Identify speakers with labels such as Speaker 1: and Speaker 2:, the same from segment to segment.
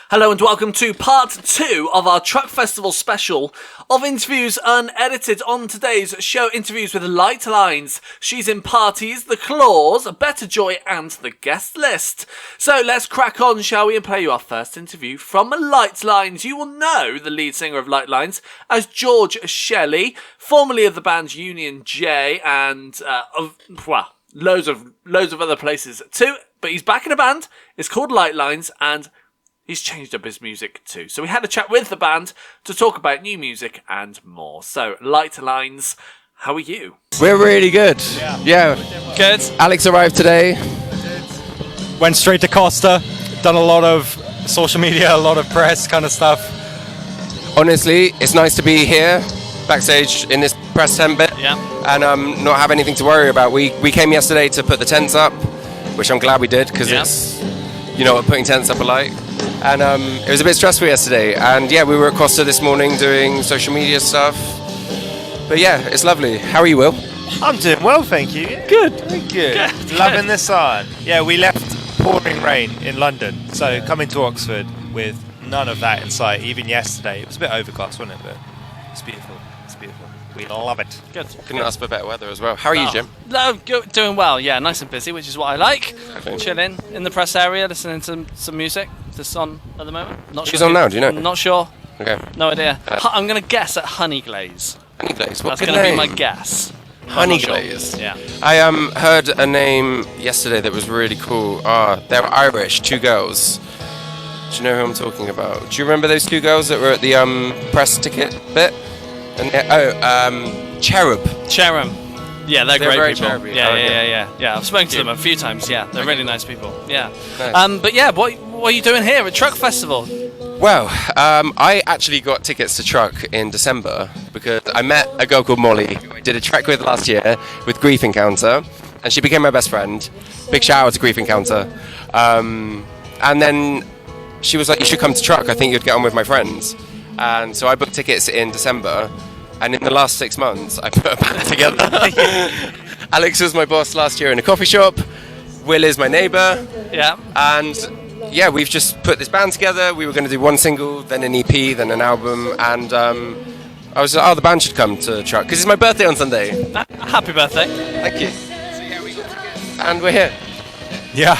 Speaker 1: Hello and welcome to part 2 of our Truck Festival special of interviews unedited. On today's show, interviews with Lightlines, She's in Parties, The Claws, Better Joy and The Guest List. So let's crack on, shall we, and play you our first interview from Lightlines. You will know the lead singer of Lightlines as George Shelley, formerly of the band Union J and loads of other places too. But he's back in a band. It's called Lightlines and he's changed up his music too. So we had a chat with the band to talk about new music and more. So, Lightlines, how are you?
Speaker 2: We're really good. Yeah.
Speaker 1: Good.
Speaker 2: Alex arrived today.
Speaker 3: Went straight to Costa. Done a lot of social media, a lot of press kind of stuff.
Speaker 2: Honestly, it's nice to be here, backstage in this press tent bit, and not have anything to worry about. We came yesterday to put the tents up, which I'm glad we did, because it's, you know what putting tents up are like. And it was a bit stressful yesterday, and we were at Costa this morning doing social media stuff. But yeah, it's lovely. How are you, Will?
Speaker 4: I'm doing well, thank you.
Speaker 1: Good.
Speaker 4: Good. Loving the sun. Yeah, we left pouring rain in London, so coming to Oxford with none of that in sight, even yesterday. It was a bit overcast, wasn't it? But it's beautiful. It's beautiful. We love it.
Speaker 1: Good.
Speaker 2: Couldn't ask for better weather as well. How are you, Jim?
Speaker 5: No, doing well. Yeah, nice and busy, which is what I like.
Speaker 2: Okay.
Speaker 5: Chilling in the press area, listening to some music that's on at the moment.
Speaker 2: She's on now, do you know?
Speaker 5: Not sure.
Speaker 2: Okay.
Speaker 5: No idea. I'm going to guess at Honey Glaze.
Speaker 2: Honey Glaze. What
Speaker 5: That's
Speaker 2: good
Speaker 5: going to be
Speaker 2: name?
Speaker 5: my guess.
Speaker 2: Honey
Speaker 5: I'm not sure.
Speaker 2: Glaze.
Speaker 5: Yeah.
Speaker 2: I heard a name yesterday that was really cool. They were Irish, two girls. Do you know who I'm talking about? Do you remember those two girls that were at the press ticket bit? And Cherub.
Speaker 5: Cherub. Yeah, they're great
Speaker 2: very
Speaker 5: people.
Speaker 2: cherubby.
Speaker 5: Yeah. I've spoken to them a few times. Yeah, they're really nice people. Yeah.
Speaker 2: Nice.
Speaker 5: But yeah, what are you doing here at Truck Festival?
Speaker 2: Well, I actually got tickets to Truck in December because I met a girl called Molly who I did a track with last year with Grief Encounter, and she became my best friend. Big shout out to Grief Encounter. And then she was like, you should come to Truck, I think you'd get on with my friends. And so I booked tickets in December, and in the last 6 months I put a band together. Alex was my boss last year in a coffee shop, Will is my neighbour,
Speaker 5: Yeah.
Speaker 2: and we've just put this band together. We were going to do one single, then an EP, then an album, and I was like, the band should come to Truck, because it's my birthday on Sunday.
Speaker 5: Happy birthday.
Speaker 2: Thank you. So we got tickets, and we're here.
Speaker 3: Yeah.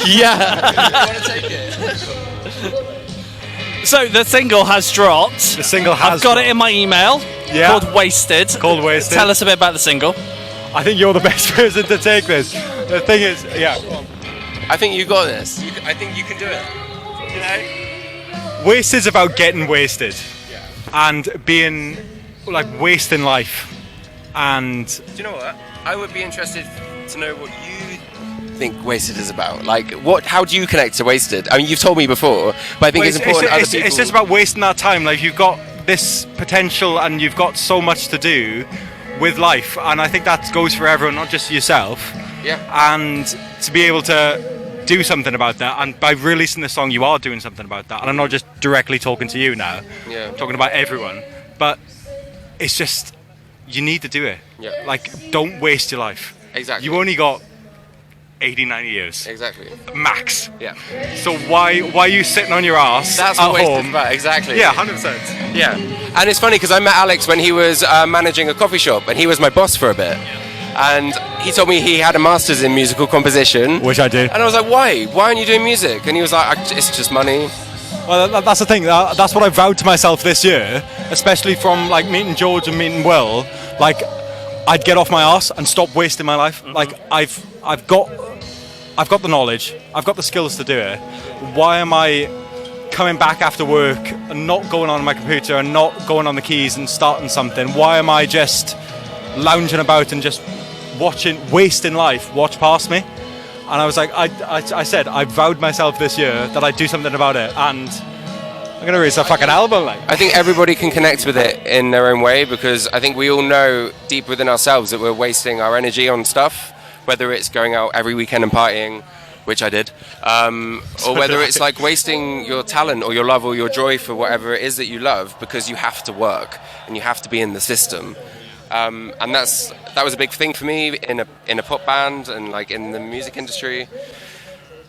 Speaker 5: Yeah.
Speaker 2: Want to take it?
Speaker 5: So the single has dropped.
Speaker 3: The single has
Speaker 5: I've got it in my email.
Speaker 3: Yeah.
Speaker 5: Called Wasted.
Speaker 3: Called Wasted.
Speaker 5: Tell us a bit about the single.
Speaker 3: I think you're the best person to take this. The thing is,
Speaker 2: I think you got this. I think you can do it. You know?
Speaker 3: Wasted's about getting wasted and being like wasting life. And
Speaker 2: Do you know what? I would be interested to know what you think Wasted is about. Like, how do you connect to Wasted? I mean, you've told me before, but I think it's important other people...
Speaker 3: It's just about wasting that time. Like, you've got this potential and you've got so much to do with life, and I think that goes for everyone, not just yourself.
Speaker 2: Yeah.
Speaker 3: And to be able to do something about that, and by releasing this song you are doing something about that, and I'm not just directly talking to you now, I'm talking about everyone, but it's just, you need to do it.
Speaker 2: Yeah.
Speaker 3: Like, don't waste your life.
Speaker 2: Exactly.
Speaker 3: You only got 80, 90 years.
Speaker 2: Exactly.
Speaker 3: Max.
Speaker 2: Yeah.
Speaker 3: So why are you sitting on your ass
Speaker 2: That's
Speaker 3: at
Speaker 2: what Wasted is
Speaker 3: home?
Speaker 2: about, exactly.
Speaker 3: Yeah, 100%.
Speaker 2: Yeah. And it's funny because I met Alex when he was managing a coffee shop, and he was my boss for a bit. And he told me he had a master's in musical composition.
Speaker 3: Which I do.
Speaker 2: And I was like, why? Why aren't you doing music? And he was like, it's just money.
Speaker 3: Well, that's the thing. That's what I vowed to myself this year, especially from like meeting George and meeting Will. Like, I'd get off my arse and stop wasting my life. Mm-hmm. Like, I've got the knowledge. I've got the skills to do it. Why am I coming back after work and not going on my computer and not going on the keys and starting something? Why am I just lounging about and just wasting life, watch past me? And I was like, I said, I vowed myself this year that I'd do something about it, and I'm going to release a fucking album. Like,
Speaker 2: I think everybody can connect with it in their own way, because I think we all know deep within ourselves that we're wasting our energy on stuff, whether it's going out every weekend and partying, which I did, or whether it's like wasting your talent or your love or your joy for whatever it is that you love, because you have to work and you have to be in the system. And that was a big thing for me in a pop band and like in the music industry.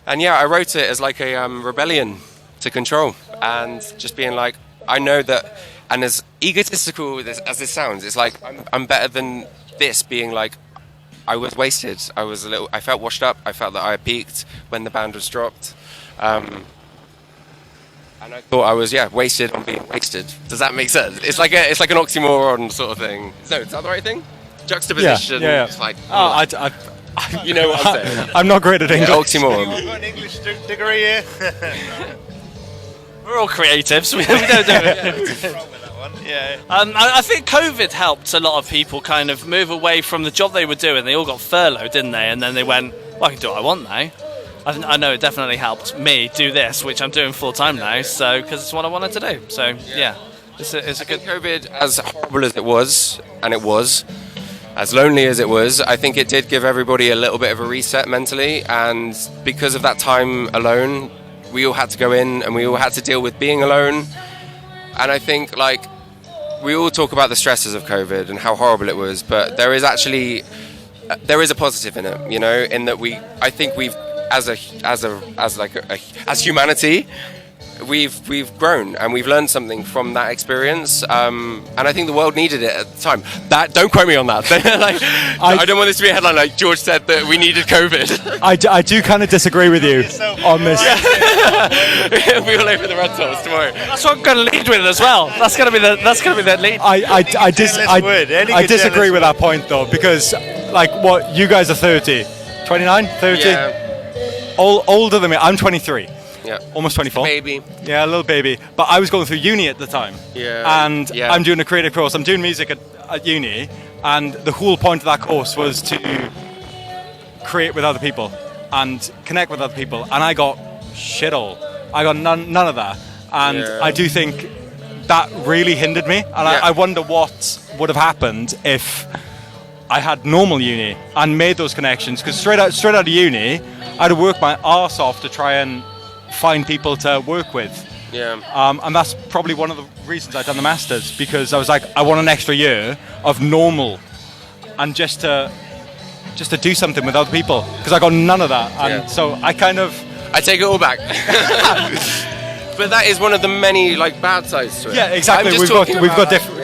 Speaker 2: And yeah, I wrote it as like a rebellion to control, and just being like, I know that, and as egotistical as this sounds, it's like I'm better than this. Being like, I was wasted. I felt washed up. I felt that I had peaked when the band was dropped. And I thought I was wasted on being wasted. Does that make sense? It's like an oxymoron sort of thing. No, is that the right thing? Juxtaposition.
Speaker 3: Yeah.
Speaker 2: It's like,
Speaker 3: you
Speaker 2: know what I'm saying.
Speaker 3: I'm not great at English.
Speaker 2: Oxymoron.
Speaker 4: Anyone got an English degree here?
Speaker 5: We're all creatives. We don't do it.
Speaker 4: Yeah.
Speaker 5: I think COVID helped a lot of people kind of move away from the job they were doing. They all got furloughed, didn't they? And then they went, well, I can do what I want now. I know it definitely helped me do this, which I'm doing full time now. So because it's what I wanted to do. So yeah, it's a good.
Speaker 2: COVID, as horrible as it was, and it was, as lonely as it was, I think it did give everybody a little bit of a reset mentally. And because of that time alone, we all had to go in and we all had to deal with being alone. And I think, like, we all talk about the stresses of COVID and how horrible it was, but there is actually a positive in it, you know, in that I think we've as humanity, we've grown and we've learned something from that experience, and I think the world needed it at the time. Don't quote me on that. I don't want this to be a headline like George said that we needed COVID.
Speaker 3: I do kind of disagree with you on this.
Speaker 2: We all over the red sauce tomorrow.
Speaker 5: That's what I'm going to lead with as well. That's going to be the lead.
Speaker 3: I disagree with that point though, because like what you guys are 30, 29, 30, older than me. I'm 23.
Speaker 2: Yeah.
Speaker 3: Almost 24.
Speaker 2: Baby.
Speaker 3: Yeah, a little baby. But I was going through uni at the time.
Speaker 2: Yeah.
Speaker 3: And I'm doing a creative course. I'm doing music at uni. And the whole point of that course was to create with other people and connect with other people. And I got shit all. I got none of that. And I do think that really hindered me. And I wonder what would have happened if I had normal uni and made those connections. Because straight out of uni, I had to work my arse off to try and find people to work with. And that's probably one of the reasons I've done the Masters, because I was like, I want an extra year of normal and just to do something with other people, because I got none of that. And so I
Speaker 2: take it all back. But that is one of the many like bad sides to it.
Speaker 3: Yeah, exactly. We've got different.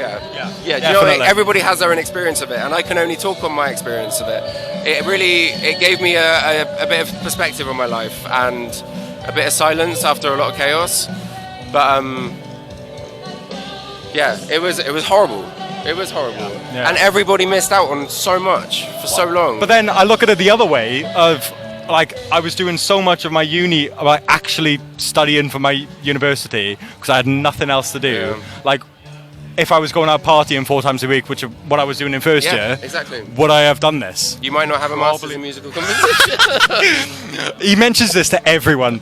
Speaker 2: Yeah, do you know what I mean? Everybody has their own experience of it, and I can only talk on my experience of it. It gave me a bit of perspective on my life and a bit of silence after a lot of chaos. But it was horrible. It was horrible. Yeah. And everybody missed out on so much for so long.
Speaker 3: But then I look at it the other way of, like, I was doing so much of my uni, like, actually studying for my university, because I had nothing else to do. Yeah. Like, if I was going out partying 4 times a week, which is what I was doing in first year,
Speaker 2: exactly.
Speaker 3: Would I have done this?
Speaker 2: You might not have a master's in musical composition.
Speaker 3: He mentions this to everyone.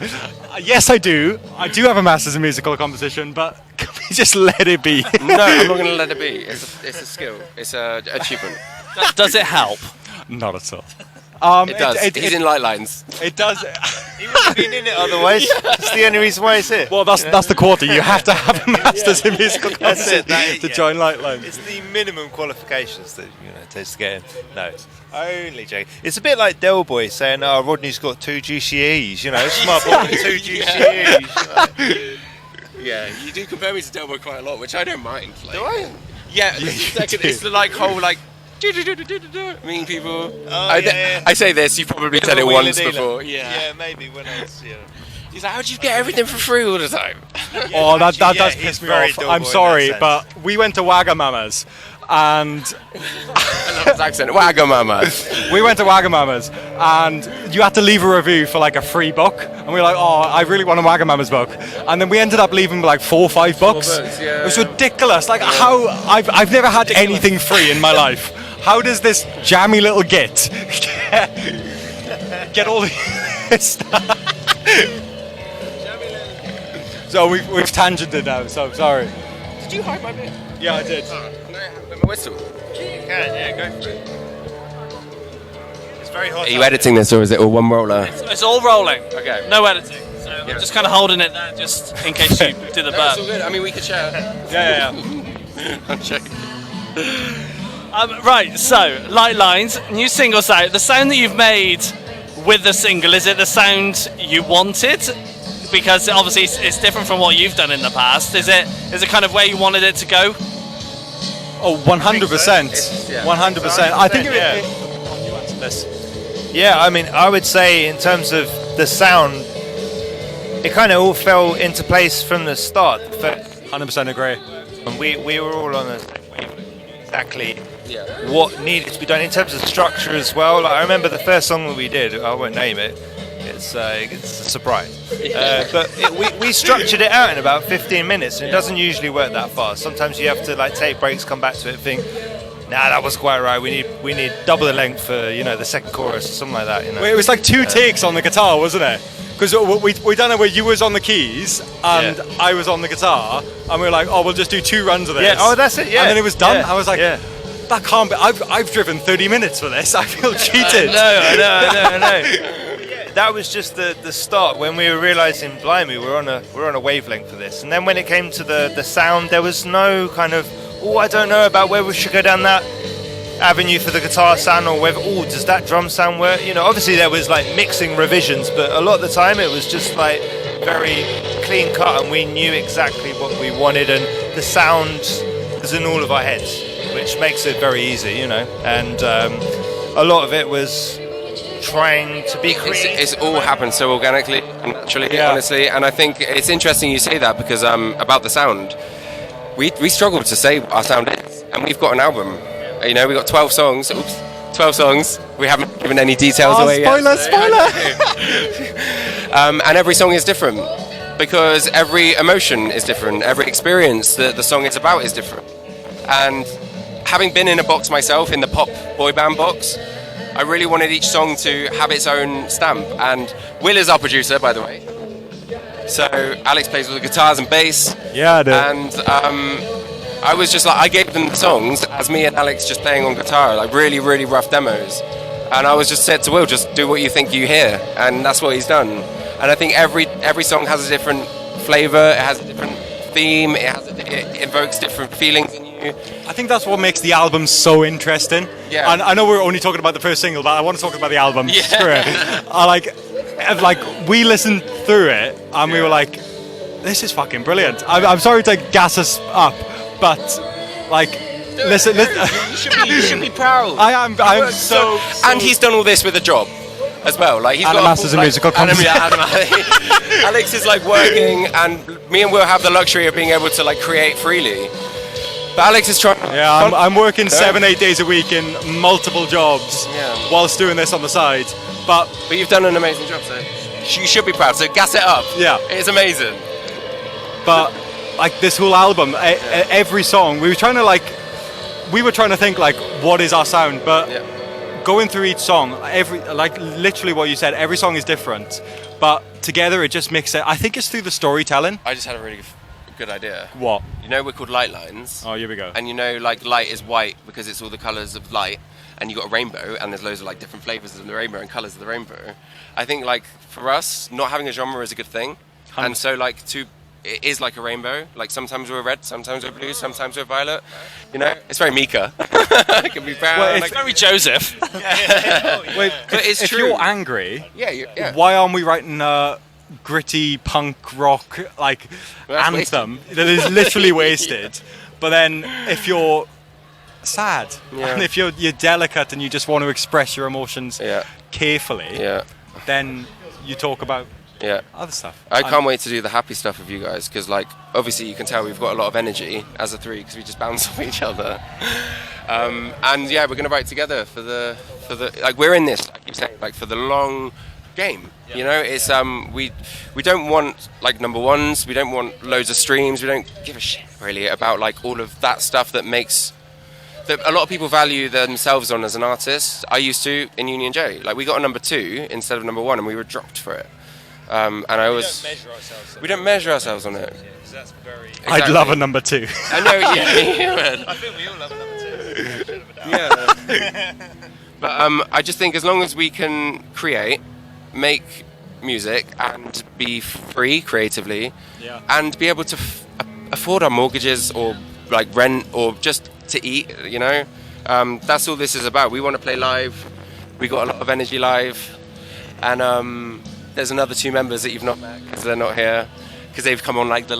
Speaker 3: Yes, I do. I do have a master's in musical composition, but can we just let it be?
Speaker 2: No, I'm not going to let it be. It's a skill. It's an achievement.
Speaker 5: Does it help?
Speaker 3: Not at all.
Speaker 2: It does. He's in Lightlines.
Speaker 3: It does.
Speaker 4: He would have been in it otherwise. That's the only reason why it's here.
Speaker 3: Well, that's the quarter. You have to have a master's in musical composition to join Lightlines.
Speaker 4: It's the minimum qualifications that takes to get in. No, only joking. It's a bit like Del Boy saying, "Oh, Rodney's got 2 GCEs." It's my boy with 2 GCEs.
Speaker 2: Yeah, you do compare me to Del Boy quite a lot, which I don't mind. Like,
Speaker 4: do I?
Speaker 2: Yeah, it's the like whole like. Mean people.
Speaker 4: Oh,
Speaker 2: I say this, you've probably said it once before.
Speaker 4: Yeah, maybe when I was.
Speaker 2: He's like, how'd you get everything for free all the time?
Speaker 3: That does piss me off. I'm sorry, but we went to Wagamama's and
Speaker 2: I love his accent. Wagamama's.
Speaker 3: We went to Wagamama's and you had to leave a review for like a free book, and we were like, oh, I really want a Wagamama's book, and then we ended up leaving like 4 or 5 books.
Speaker 2: Yeah.
Speaker 3: It was ridiculous. Like how I've never had anything free in my life. How does this jammy little git get all this stuff? So we've tangented now, so sorry.
Speaker 2: Did you hide my bit?
Speaker 3: Yeah, I did.
Speaker 2: No, I have my whistle.
Speaker 4: You can, go for it. It's very hot.
Speaker 2: Are you editing this or is it all one roller?
Speaker 5: It's all rolling.
Speaker 2: Okay.
Speaker 5: No editing. So I'm just kind of holding it there, just in case you do the
Speaker 2: No,
Speaker 5: burp.
Speaker 2: it's all good. I mean, we could share.
Speaker 3: Yeah.
Speaker 2: I'm joking.
Speaker 5: Right, so Lightlines, new single's out. The sound that you've made with the single, is it the sound you wanted? because obviously it's different from what you've done in the past. Is it kind of where you wanted it to go?
Speaker 3: Oh, 100%. 100%. I think
Speaker 4: Yeah, I mean, I would say in terms of the sound, it kind of all fell into place from the start.
Speaker 3: 100% agree.
Speaker 4: And we were all on the same wavelength, exactly what needed to be done in terms of structure as well. Like, I remember the first song that we did, I won't name it, it's a surprise. But we structured it out in about 15 minutes, and it doesn't usually work that fast. Sometimes you have to like take breaks, come back to it, think, nah, that was quite right. We need double the length for the second chorus or something like that.
Speaker 3: Well, it was like 2 takes on the guitar, wasn't it? Because we done it where you was on the keys and I was on the guitar, and we were like, oh, we'll just do 2 runs of this.
Speaker 4: Yeah. Oh, that's it. Yeah.
Speaker 3: And then it was done.
Speaker 4: Yeah.
Speaker 3: I was like, that can't be. I've driven 30 minutes for this. I feel cheated.
Speaker 4: I know. That was just the start when we were realising, blimey, we're on a wavelength for this. And then when it came to the sound, there was no kind of, I don't know about where we should go down that avenue for the guitar sound, or whether, does that drum sound work? Obviously there was like mixing revisions, but a lot of the time it was just like very clean cut, and we knew exactly what we wanted, and the sound was in all of our heads, which makes it very easy, and a lot of it was trying to be creative.
Speaker 2: It's all happened so organically and naturally, honestly, and I think it's interesting you say that, because about the sound, we struggled to say what our sound is, and we've got an album. We've got 12 songs. 12 songs. We haven't given any details away yet.
Speaker 3: Spoiler!
Speaker 2: And every song is different, because every emotion is different. Every experience that the song is about is different. And having been in a box myself, in the pop boy band box, I really wanted each song to have its own stamp. And Will is our producer, by the way. So Alex plays with the guitars and bass.
Speaker 3: Yeah, I do.
Speaker 2: And I was just like, I gave them the songs as me and Alex just playing on guitar, like really, really rough demos. And I was just said to Will, just do what you think you hear. And that's what he's done. And I think every song has a different flavour, it has a different theme, it evokes different feelings in you.
Speaker 3: I think that's what makes the album so interesting.
Speaker 2: Yeah.
Speaker 3: And I know we're only talking about the first single, but I want to talk about the album.
Speaker 2: Yeah.
Speaker 3: Screw it. Like we listened through it and we were like, this is fucking brilliant. I'm sorry to gas us up, but like, listen.
Speaker 2: You should be proud.
Speaker 3: I'm so.
Speaker 2: And he's done all this with a job as well. Like he's
Speaker 3: and
Speaker 2: got
Speaker 3: a master's in musical composition.
Speaker 2: Alex is like working, and me and Will have the luxury of being able to like create freely. But Alex is trying.
Speaker 3: Yeah, I'm working 7-8 days a week in multiple jobs whilst doing this on the side. But
Speaker 2: you've done an amazing job, so you should be proud. So gas it up.
Speaker 3: Yeah,
Speaker 2: it's amazing.
Speaker 3: But like this whole album, every song, we were trying to think like, what is our sound? But going through each song, literally what you said, every song is different. But together it just makes it. I think it's through the storytelling.
Speaker 2: I just had a really good idea.
Speaker 3: What?
Speaker 2: We're called Lightlines.
Speaker 3: Oh, here we go.
Speaker 2: And like light is white because it's all the colours of light. And you got a rainbow, and there's loads of like different flavours of the rainbow and colours of the rainbow. I think like for us, not having a genre is a good thing. 100%. And so like it is like a rainbow. Like sometimes we're red, sometimes we're blue, sometimes we're violet. It's very Mika. It can be brown.
Speaker 5: Well, it's very Joseph.
Speaker 3: Wait,
Speaker 2: but it's
Speaker 3: if
Speaker 2: true.
Speaker 3: You're angry,
Speaker 2: why
Speaker 3: aren't we writing a gritty punk rock anthem that is literally wasted? But then if you're sad and if you're delicate and you just want to express your emotions carefully, then you talk about other stuff.
Speaker 2: I can't wait to do the happy stuff with you guys, because like obviously you can tell we've got a lot of energy as a three, because we just bounce off each other. And we're going to write together for the like, we're in this, like you say, like for the long game. It's we don't want like number ones, we don't want loads of streams, we don't give a shit really about like all of that stuff that makes that a lot of people value themselves on as an artist. I used to in Union J. Like we got a number 2 instead of number 1, and we were dropped for it. And I always we don't measure ourselves on it.
Speaker 4: That's very.
Speaker 3: Exactly. I'd love a number 2.
Speaker 2: I know, yeah.
Speaker 4: I think we all love a number 2.
Speaker 2: Yeah. But I just think as long as we can create, make music, and be free creatively, and be able to afford our mortgages or like rent or just to eat, that's all this is about. We want to play live. We got a lot of energy live, and there's another 2 members that you've not met because they're not here, because they've come on like at the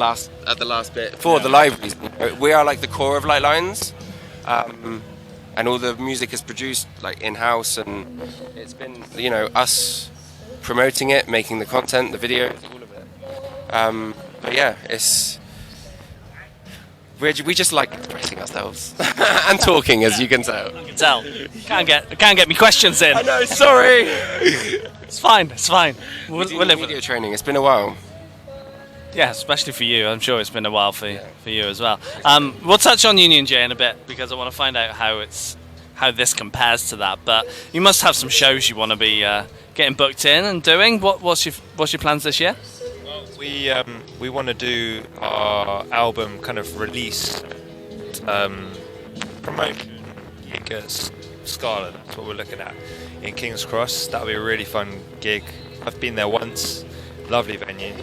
Speaker 2: last bit for the libraries. We are like the core of Lightlines, and all the music is produced like in-house, and it's been us promoting it, making the content, the videos, all of it. But yeah, we just like expressing ourselves and talking, as you can tell.
Speaker 5: I can tell. Can't get me questions in.
Speaker 2: I know, sorry.
Speaker 5: It's fine. We'll live with
Speaker 2: Video
Speaker 5: it.
Speaker 2: training. It's been a while.
Speaker 5: Yeah, especially for you. I'm sure it's been a while for you as well. We'll touch on Union J in a bit because I want to find out how this compares to that. But you must have some shows you want to be getting booked in and doing. What's your plans this year?
Speaker 4: We want to do our album kind of release promotion gig at Scala. That's what we're looking at in King's Cross. That'll be a really fun gig. I've been there once. Lovely venue.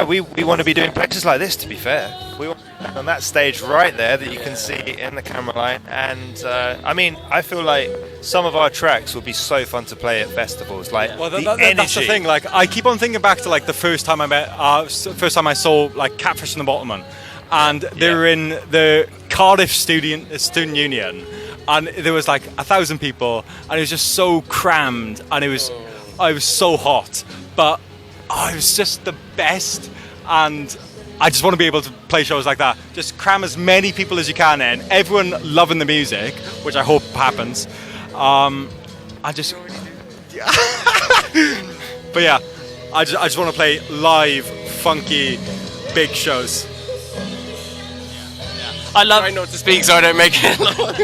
Speaker 4: We want to be doing places like this, to be fair. We want to be on that stage right there that you can see in the camera line. And I feel like some of our tracks will be so fun to play at festivals. Like, energy.
Speaker 3: That's the thing. Like, I keep on thinking back to like the first time I saw like Catfish and the Bottlemen, and they were in the Cardiff Student Union, and there was like 1,000 people, and it was just so crammed, and it was so hot, but it was just the best. And I just want to be able to play shows like that. Just cram as many people as you can in, everyone loving the music, which I hope happens. But yeah, I just want to play live, funky, big shows.
Speaker 5: I love.
Speaker 2: Try not to speak so I don't make it long.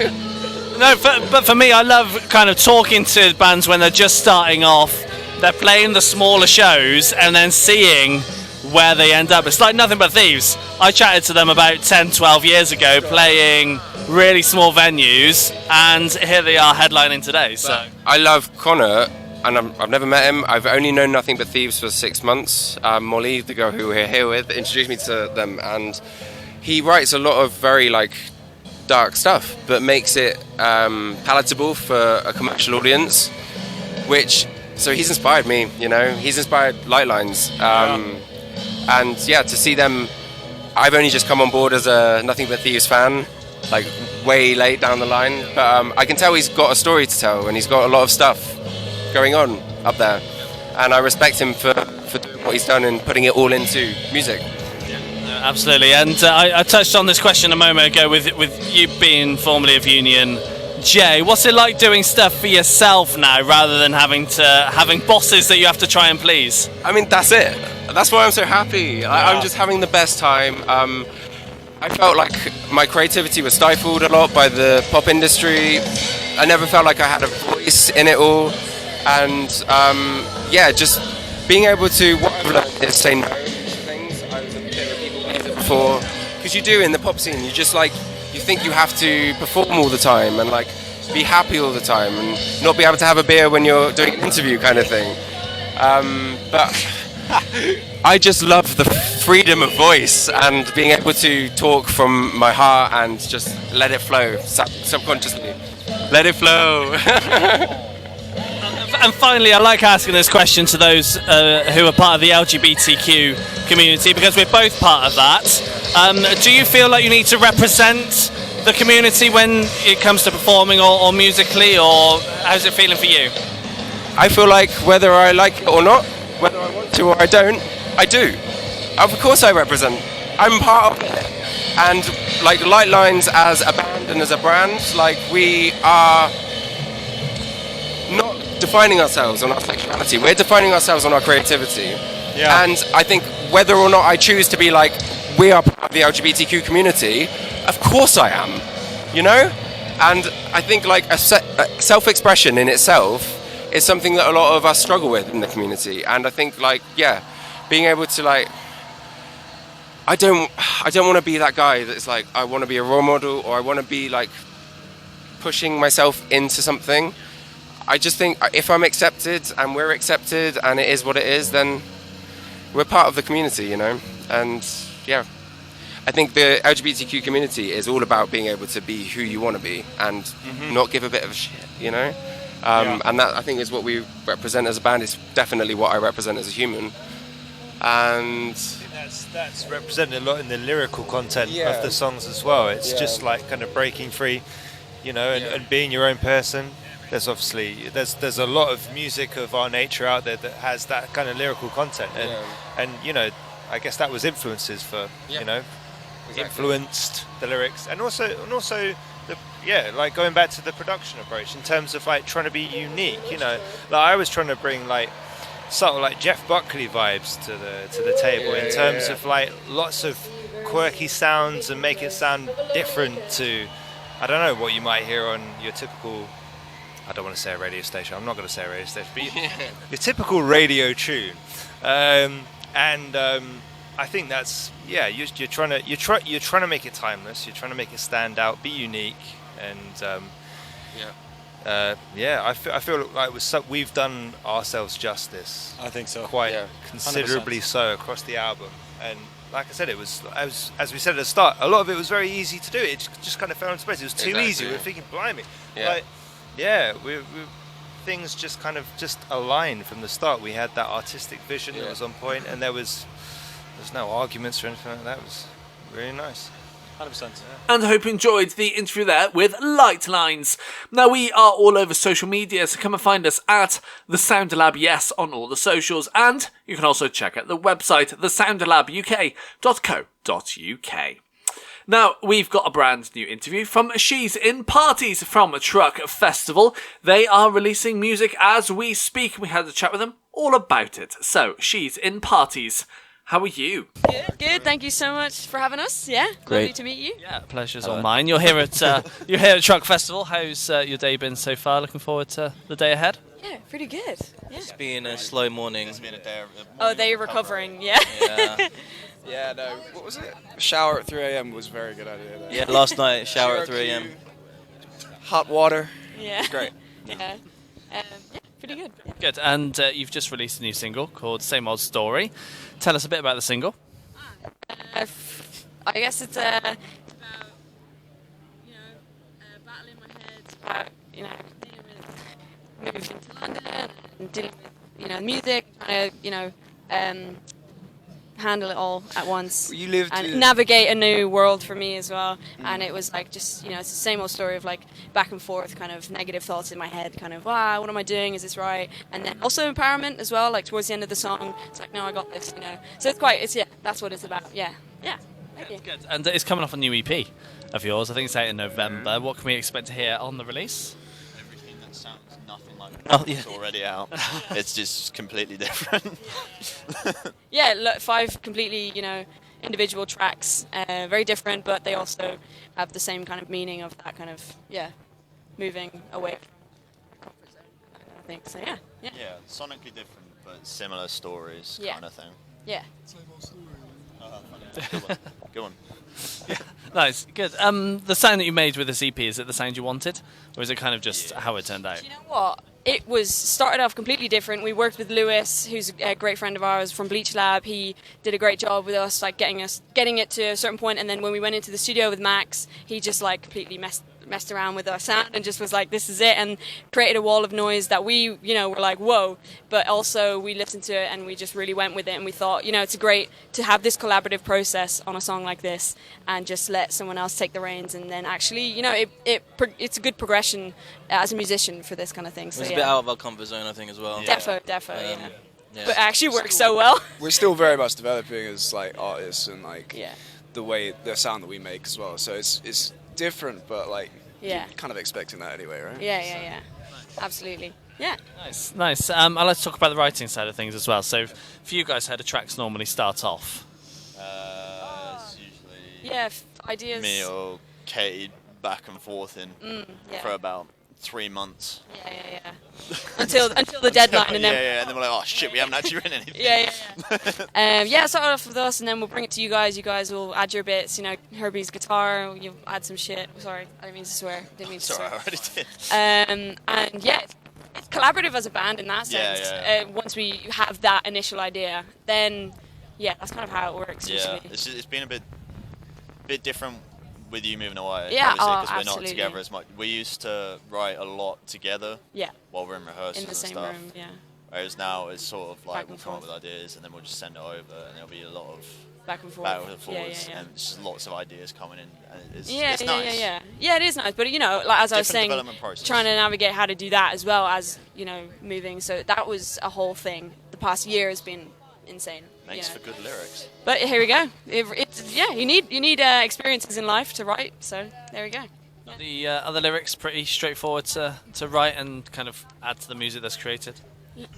Speaker 5: No, but for me, I love kind of talking to bands when they're just starting off. They're playing the smaller shows and then seeing where they end up. It's like Nothing But Thieves. I chatted to them about 10, 12 years ago, playing really small venues, and here they are headlining today. So
Speaker 2: I love Connor, and I've never met him. I've only known Nothing But Thieves for 6 months. Molly, the girl who we're here with, introduced me to them, and he writes a lot of very like dark stuff, but makes it palatable for a commercial audience. So he's inspired me, He's inspired Lightlines, and yeah, to see them. I've only just come on board as a Nothing But Thieves fan, like way late down the line, but I can tell he's got a story to tell, and he's got a lot of stuff going on up there, and I respect him for doing what he's done and putting it all into music.
Speaker 5: absolutely. And I touched on this question a moment ago with you being formerly of Union J. What's it like doing stuff for yourself now rather than having bosses that you have to try and please?
Speaker 2: I mean, that's it. That's why I'm so happy. I'm just having the best time. I felt like my creativity was stifled a lot by the pop industry. I never felt like I had a voice in it all. And just being able to, what I've learned is say no to things. I was a bit of a people pleaser before. Because you do in the pop scene, you think you have to perform all the time and like be happy all the time and not be able to have a beer when you're doing an interview kind of thing. But I just love the freedom of voice and being able to talk from my heart and just let it flow subconsciously. Let it flow.
Speaker 5: And finally, I like asking this question to those who are part of the LGBTQ community, because we're both part of that. Do you feel like you need to represent the community when it comes to performing or musically, or how's it feeling for you?
Speaker 2: I feel like whether I like it or not, whether I want to or I don't, I do. Of course I represent. I'm part of it. And like Lightlines as a band and as a brand, like we are not defining ourselves on our sexuality. We're defining ourselves on our creativity. Yeah. And I think whether or not I choose to be like, we are part of the LGBTQ community, of course I am, And I think like a self-expression in itself is something that a lot of us struggle with in the community. And I think like, being able to like, I don't want to be that guy that's like, I want to be a role model or I want to be like pushing myself into something. I just think if I'm accepted and we're accepted and it is what it is, then we're part of the community, And I think the LGBTQ community is all about being able to be who you want to be and not give a bit of a shit, And that, I think, is what we represent as a band. It's definitely what I represent as a human. And
Speaker 4: I think that's represented a lot in the lyrical content of the songs as well. It's just like kind of breaking free, and being your own person. There's obviously there's a lot of music of our nature out there that has that kind of lyrical content, and I guess that was influences for influenced the lyrics, and also like going back to the production approach in terms of like trying to be unique. Like I was trying to bring like sort of like Jeff Buckley vibes to the table in terms of like lots of quirky sounds and make it sound different to, I don't know, what you might hear on your typical, I don't want to say a radio station, I'm not going to say a radio station, but your typical radio tune. I think that's you're trying to make it timeless, you're trying to make it stand out, be unique, and I feel like we've done ourselves justice.
Speaker 3: I think so.
Speaker 4: Quite considerably 100%. So across the album, and like I said, it was as we said at the start, a lot of it was very easy to do. It just kind of fell into place. It was too easy. We were thinking, blimey, we things just kind of just aligned from the start. We had that artistic vision that was on point, and there's no arguments or anything like that. It was really nice.
Speaker 3: 100%.
Speaker 1: And I hope you enjoyed the interview there with Lightlines. Now, we are all over social media, so come and find us at The Sounder Lab, yes, on all the socials. And you can also check out the website, thesounderlabuk.co.uk. Now, we've got a brand new interview from She's in Parties from Truck Festival. They are releasing music as we speak. We had a chat with them all about it. So, She's in Parties. How are you?
Speaker 6: Good. Thank you so much for having us. Yeah,
Speaker 5: great.
Speaker 6: Lovely to meet you.
Speaker 5: Yeah, pleasure's all mine. You're here at Truck Festival. How's your day been so far? Looking forward to the day ahead.
Speaker 6: Yeah, pretty good. Yeah.
Speaker 7: It's been a slow morning. It's been a day.
Speaker 6: They're recovering. Yeah.
Speaker 8: Yeah. No. What was it? A shower at 3 a.m. was a very good idea. Though.
Speaker 7: Yeah, last night shower at 3 a.m.
Speaker 8: Hot water.
Speaker 6: Yeah.
Speaker 8: It's great.
Speaker 6: Yeah. Pretty good. Yeah.
Speaker 5: Good. And you've just released a new single called Same Old Story. Tell us a bit about the single.
Speaker 6: I guess it's about battling my head, about dealing with moving to London and dealing with music, trying to handle it all at once.
Speaker 8: You lived
Speaker 6: and navigate a new world for me as well. And it was like just it's the same old story of like back and forth kind of negative thoughts in my head, kind of wow, what am I doing, is this right? And then also empowerment as well, like towards the end of the song it's like, no, I got this. So that's what it's about. Thank you.
Speaker 5: Good. And it's coming off a new EP of yours. I think it's out in November. What can we expect to hear on the release?
Speaker 7: Everything that sounds nothing like it's already out. It's just completely different.
Speaker 6: Yeah, 5 completely, individual tracks, very different, but they also have the same kind of meaning of that kind of, moving away from the comfort zone, I think. So, yeah.
Speaker 7: Yeah, sonically different, but similar stories kind of thing.
Speaker 6: Yeah.
Speaker 7: Good one.
Speaker 5: Nice, good. The sound that you made with this EP, is it the sound you wanted? Or is it kind of just how it turned out?
Speaker 6: Do you know what? It started off completely different. We worked with Lewis, who's a great friend of ours from Bleach Lab. He did a great job with us, like getting it to a certain point. And then when we went into the studio with Max, he just like completely messed around with our sound and just was like, this is it, and created a wall of noise that we, were like, whoa. But also we listened to it and we just really went with it, and we thought, it's great to have this collaborative process on a song like this and just let someone else take the reins, and then actually, it's a good progression as a musician for this kind of thing. So
Speaker 7: it's a bit out of our comfort zone, I think, as well.
Speaker 6: Defo, yeah. But it actually works so well.
Speaker 8: We're still very much developing as like artists and like the sound that we make as well. So it's different, but like you're kind of expecting that anyway, right?
Speaker 6: Yeah. Absolutely. Yeah.
Speaker 5: Nice. I'd like to talk about the writing side of things as well. So for you guys, how do tracks normally start off?
Speaker 7: It's usually
Speaker 6: ideas.
Speaker 7: me or Katie back and forth for about 3 months.
Speaker 6: Yeah. until the deadline, and then
Speaker 7: and then we're like, oh shit, we haven't actually written anything.
Speaker 6: Start off with us, and then we'll bring it to you guys. You guys will add your bits. Herbie's guitar. You'll add some shit. Sorry, I didn't mean to swear.
Speaker 7: Sorry, I already did.
Speaker 6: And it's collaborative as a band in that sense. Once we have that initial idea, then that's kind of how it works.
Speaker 7: Yeah,
Speaker 6: usually.
Speaker 7: it's been a bit different with you moving away,
Speaker 6: Yeah,
Speaker 7: obviously, because we're
Speaker 6: absolutely.
Speaker 7: not together as much. We used to write a lot together.
Speaker 6: Yeah.
Speaker 7: While we're in rehearsals
Speaker 6: In the same
Speaker 7: and stuff.
Speaker 6: room, yeah.
Speaker 7: Whereas now it's sort of like
Speaker 6: Back
Speaker 7: we'll
Speaker 6: and
Speaker 7: come up
Speaker 6: forth.
Speaker 7: with ideas and then we'll just send it over, and there'll be a lot of
Speaker 6: Back and forth.
Speaker 7: backwards and forwards,
Speaker 6: Yeah.
Speaker 7: and just lots of ideas coming in. And it's
Speaker 6: Yeah,
Speaker 7: nice.
Speaker 6: Yeah, it is nice. But, you know, like as I was
Speaker 7: Different
Speaker 6: saying,
Speaker 7: development process.
Speaker 6: trying to navigate how to do that as well as, you know, moving. So that was a whole thing. The past year has been insane.
Speaker 7: Makes
Speaker 6: you know.
Speaker 7: for good lyrics.
Speaker 6: But here we go. You need experiences in life to write. So there we go.
Speaker 5: The other lyrics pretty straightforward to write and kind of add to the music that's created.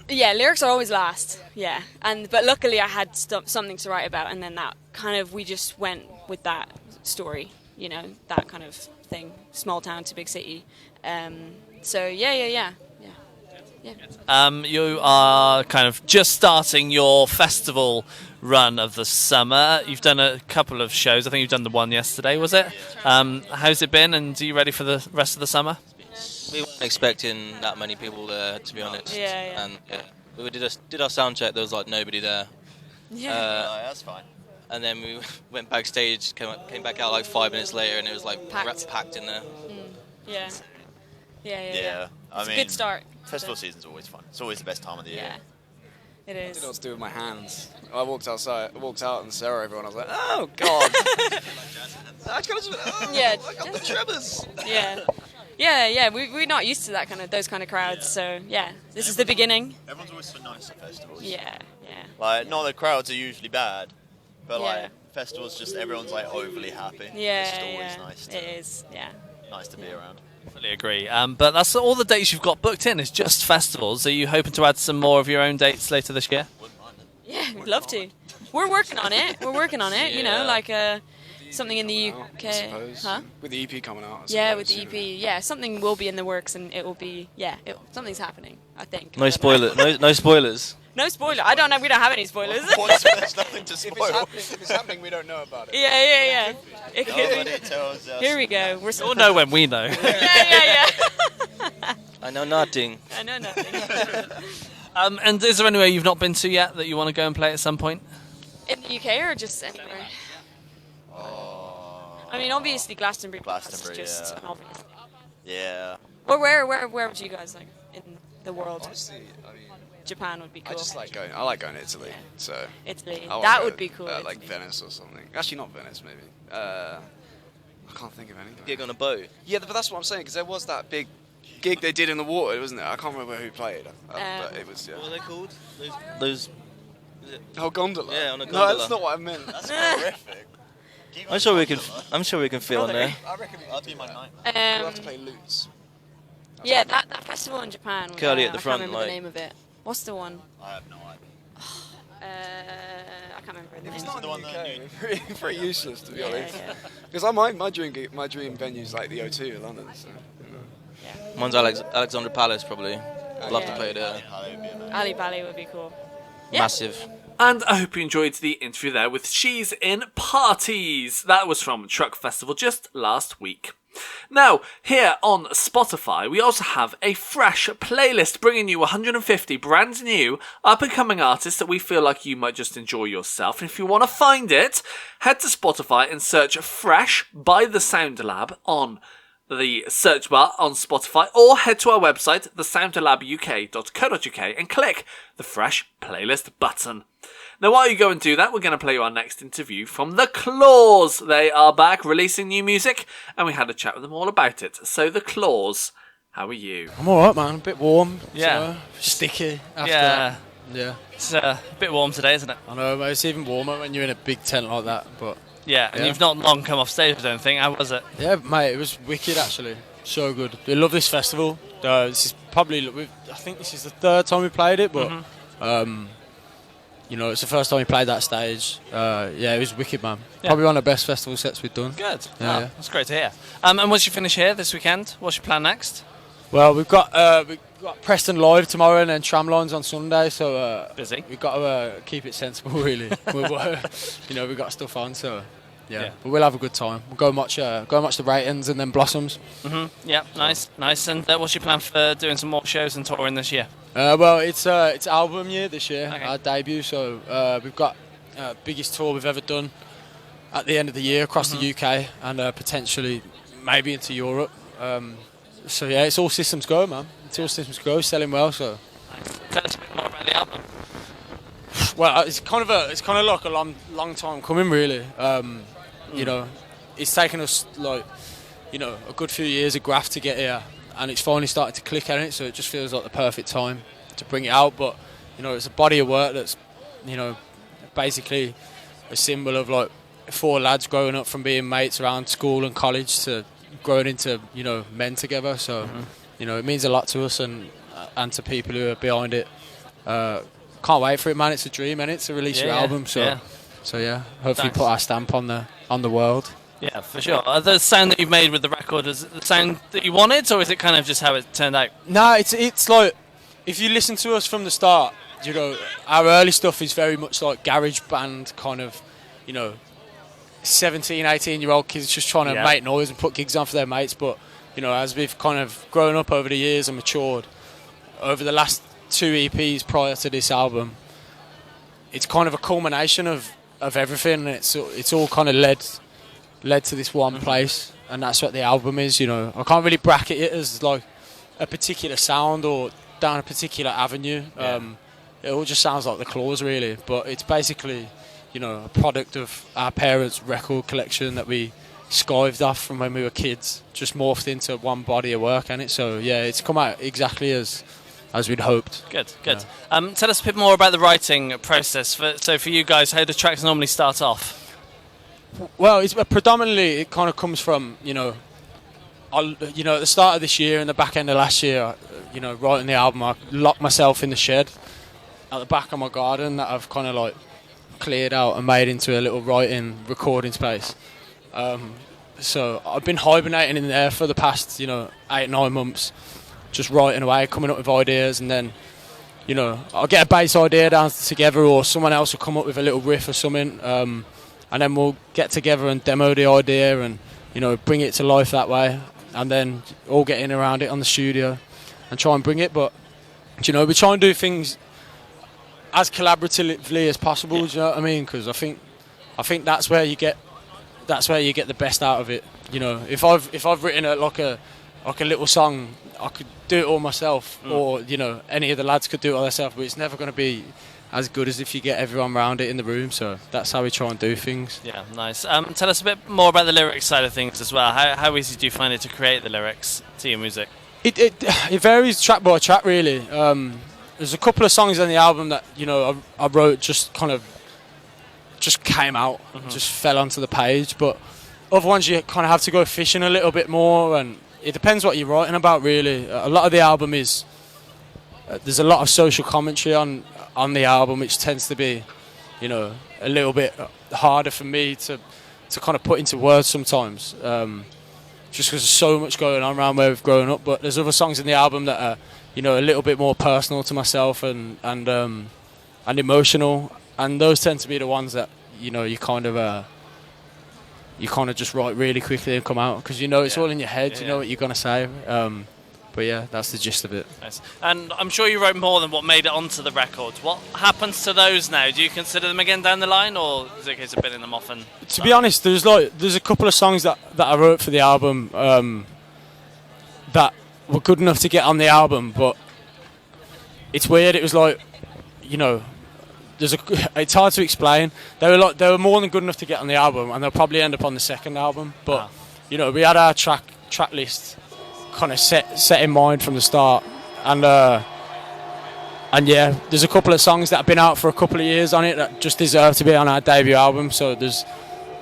Speaker 6: Yeah, lyrics are always last. Yeah, but luckily I had something to write about, and then that kind of we just went with that story. You know, that kind of thing. Small town to big city. So yeah.
Speaker 5: You are kind of just starting your festival run of the summer. You've done a couple of shows. I think you've done the one yesterday, was it? How's it been, and are you ready for the rest of the summer?
Speaker 9: We weren't expecting that many people there, to be honest.
Speaker 6: Yeah.
Speaker 9: And we did our sound check. There was like nobody there.
Speaker 6: Yeah.
Speaker 7: That's fine.
Speaker 9: And then we went backstage, came back out like 5 minutes later, and it was like packed in there.
Speaker 6: Yeah.
Speaker 7: Yeah. I
Speaker 6: It's
Speaker 7: mean,
Speaker 6: a good start.
Speaker 7: Festival season's always fun. It's always the best time of the year.
Speaker 6: Yeah. It
Speaker 8: I didn't know what
Speaker 6: is.
Speaker 8: to do with my hands. I walked out and saw everyone. I was like, oh god.
Speaker 6: Yeah.
Speaker 8: I got the tremors.
Speaker 6: Yeah. We're not used to those kind of crowds. So yeah, this is the beginning.
Speaker 7: Everyone's always so nice at festivals.
Speaker 6: Yeah.
Speaker 7: Like, not the crowds are usually bad, but
Speaker 6: Yeah.
Speaker 7: like festivals, just everyone's like overly happy.
Speaker 6: Yeah.
Speaker 7: It's just always nice.
Speaker 6: It is. Yeah.
Speaker 7: Nice to be around.
Speaker 5: Fully agree. But that's all the dates you've got booked in. Is just festivals. Are you hoping to add some more of your own dates later this year?
Speaker 6: Yeah, we'd love to. We're working on it. You know, like something in the
Speaker 8: I
Speaker 6: UK.
Speaker 8: suppose.
Speaker 6: Huh?
Speaker 8: With the EP coming out. I
Speaker 6: Yeah,
Speaker 8: suppose,
Speaker 6: with the EP. Yeah, something will be in the works, and it will be. Yeah, something's happening. I think.
Speaker 9: No spoiler. No spoilers.
Speaker 6: No spoiler. I don't know. We don't have any spoilers.
Speaker 7: There's nothing to
Speaker 8: If
Speaker 7: spoil.
Speaker 8: it's happening, we don't know about it.
Speaker 6: Yeah. It could
Speaker 7: Nobody
Speaker 6: be.
Speaker 7: tells us.
Speaker 6: Here we go. We're
Speaker 5: We'll know when we know.
Speaker 6: Yeah.
Speaker 9: I know nothing.
Speaker 6: I know nothing.
Speaker 5: And is there anywhere you've not been to yet that you want to go and play at some point?
Speaker 6: In the UK or just anywhere? I mean, obviously Glastonbury.
Speaker 7: Glastonbury,
Speaker 6: That's just
Speaker 7: yeah.
Speaker 6: an obvious.
Speaker 7: Yeah.
Speaker 6: Or where would you guys like in the world?
Speaker 8: Honestly, I mean,
Speaker 6: Japan would be cool.
Speaker 8: I just like going. I like going to Italy. So.
Speaker 6: Italy.
Speaker 8: I wanna
Speaker 6: That
Speaker 8: go,
Speaker 6: would be cool.
Speaker 8: like
Speaker 6: Italy.
Speaker 8: Venice or something. Actually, not Venice. Maybe. I can't think of anything.
Speaker 9: Gig on a boat.
Speaker 8: Yeah, but that's what I'm saying because there was that big gig they did in the water, wasn't there? I can't remember who played, but it was.
Speaker 9: What are
Speaker 8: Yeah.
Speaker 9: they called? Those.
Speaker 8: Oh, gondola.
Speaker 9: Yeah, on a
Speaker 8: No,
Speaker 9: gondola.
Speaker 8: that's not what I meant.
Speaker 7: That's horrific.
Speaker 9: I'm sure we can fit on there.
Speaker 8: I reckon
Speaker 7: That'd be my night.
Speaker 8: we'll have to play lutes.
Speaker 6: Yeah, that festival in Japan.
Speaker 9: Curly at the
Speaker 6: I
Speaker 9: front,
Speaker 6: can't remember
Speaker 9: like-
Speaker 6: the name of it. What's the one?
Speaker 7: I have no idea.
Speaker 6: I can't remember the
Speaker 8: It's
Speaker 6: name.
Speaker 8: not
Speaker 7: the
Speaker 8: in
Speaker 7: one
Speaker 8: the
Speaker 7: that
Speaker 8: UK. Pretty useless to be honest.
Speaker 6: Yeah.
Speaker 8: Because my dream venue's like the O2 in London. So, you know.
Speaker 9: Mine's Alexandra Palace probably. I'd love to play there.
Speaker 6: Ali Bali would be cool. Yeah.
Speaker 9: Massive.
Speaker 1: And I hope you enjoyed the interview there with She's in Parties. That was from Truck Festival just last week. Now, here on Spotify, we also have a fresh playlist bringing you 150 brand new up-and-coming artists that we feel like you might just enjoy yourself. And if you want to find it, head to Spotify and search Fresh by The Sound Lab on the search bar on Spotify, or head to our website, thesoundlabuk.co.uk, and click the Fresh Playlist button. Now, while you go and do that, we're going to play you our next interview from The Claws. They are back releasing new music, and we had a chat with them all about it. So, The Claws, how are you?
Speaker 3: I'm alright, man. A bit warm.
Speaker 5: Yeah.
Speaker 3: Sticky. After
Speaker 5: Yeah.
Speaker 3: that. Yeah.
Speaker 5: It's a bit warm today, isn't it?
Speaker 3: I know, but it's even warmer when you're in a big tent like that. But
Speaker 5: Yeah, and
Speaker 3: Yeah.
Speaker 5: you've not long come off stage, I don't think. How was it?
Speaker 3: yeah, mate, it was wicked actually. So good. We love this festival. This is probably, I think this is the third time we played it, but you know, it's the first time we played that stage. Yeah, it was wicked, man.
Speaker 5: Yeah.
Speaker 3: Probably one of the best festival sets we've done.
Speaker 5: Good.
Speaker 3: Yeah,
Speaker 5: Oh,
Speaker 3: yeah.
Speaker 5: That's great to hear. And once you finish here this weekend, what's your plan next?
Speaker 3: Well, we've got Preston Live tomorrow and then Tramlines on Sunday, so
Speaker 5: Busy.
Speaker 3: we've got to keep it sensible, really. You know, we've got stuff on, so
Speaker 5: Yeah.
Speaker 3: But we'll have a good time. We'll go and watch the Ratings and then Blossoms.
Speaker 5: Yeah, nice. And what's your plan for doing some more shows and touring this year?
Speaker 3: Well, it's album year this year,
Speaker 5: Okay.
Speaker 3: our debut, so we've got biggest tour we've ever done.
Speaker 10: at the end of the year across the UK and potentially maybe into Europe. So yeah, it's all systems go, man. It's all systems go, selling well. So
Speaker 5: tell us a bit more about the album.
Speaker 10: Well, it's kind of like a long time coming, really. You know, it's taken us like, you know, a good few years of graft to get here, and it's finally started to click on it. So it just feels like the perfect time to bring it out. But you know, it's a body of work that's, you know, basically a symbol of like 4 lads growing up from being mates around school and college to growing into, you know, men together. So you know, it means a lot to us and to people who are behind it. Can't wait for it, man. It's a dream, and it's to release your album. So yeah, hopefully put our stamp on the world.
Speaker 5: Yeah, for sure. The sound that you've made with the record, is it the sound that you wanted, or is it kind of just how it turned out?
Speaker 10: No, it's like, if you listen to us from the start, you know, our early stuff is very much like garage band kind of, you know, 17, 18-year-old kids just trying to make noise and put gigs on for their mates. But you know, as we've kind of grown up over the years and matured over the last 2 EPs prior to this album, it's kind of a culmination of everything, and it's all kind of led to this one place, and that's what the album is. You know, I can't really bracket it as like a particular sound or down a particular avenue. It all just sounds like the Claws, really, but it's basically, you know, a product of our parents' record collection that we skived off from when we were kids, just morphed into one body of work, and so yeah, it's come out exactly as we'd hoped.
Speaker 5: Good. Tell us a bit more about the writing process. So for you guys, how do tracks normally start off?
Speaker 10: Well, it's predominantly, it kind of comes from, you know, at the start of this year and the back end of last year, you know, writing the album, I locked myself in the shed at the back of my garden that I've kind of like cleared out and made into a little writing recording space. So I've been hibernating in there for the past, you know, 8-9 months, just writing away, coming up with ideas, and then, you know, I'll get a bass idea down together, or someone else will come up with a little riff or something, and then we'll get together and demo the idea and, you know, bring it to life that way, and then all get in around it on the studio and try and bring it. But, you know, we try and do things as collaboratively as possible. Do you know what I mean? Because I think that's where you get the best out of it. You know, if I've written like a little song, I could do it all myself, or, you know, any of the lads could do it all themselves, but it's never going to be as good as if you get everyone around it in the room. So that's how we try and do things.
Speaker 5: Yeah, nice. Tell us a bit more about the lyrics side of things as well. How easy do you find it to create the lyrics to your music?
Speaker 10: It varies track by track, really. There's a couple of songs on the album that, you know, I wrote just came out, just fell onto the page, but other ones you kind of have to go fishing a little bit more, and it depends what you're writing about, really. A lot of the album is there's a lot of social commentary on the album, which tends to be, you know, a little bit harder for me to kind of put into words sometimes, just because there's so much going on around where we've grown up. But there's other songs in the album that are, you know, a little bit more personal to myself and emotional, and those tend to be the ones that, you know, you kind of just write really quickly and come out, because you know it's all in your head. You know what you're gonna say. But yeah, that's the gist of it.
Speaker 5: Nice. And I'm sure you wrote more than what made it onto the record. What happens to those now? Do you consider them again down the line, or is it a case of binning them off? And
Speaker 10: to be honest, there's a couple of songs that I wrote for the album that were good enough to get on the album, but it's weird. It was like, you know, it's hard to explain. They were more than good enough to get on the album, and they'll probably end up on the second album. But you know, we had our track list kind of set in mind from the start, and yeah, there's a couple of songs that have been out for a couple of years on it that just deserve to be on our debut album. So there's,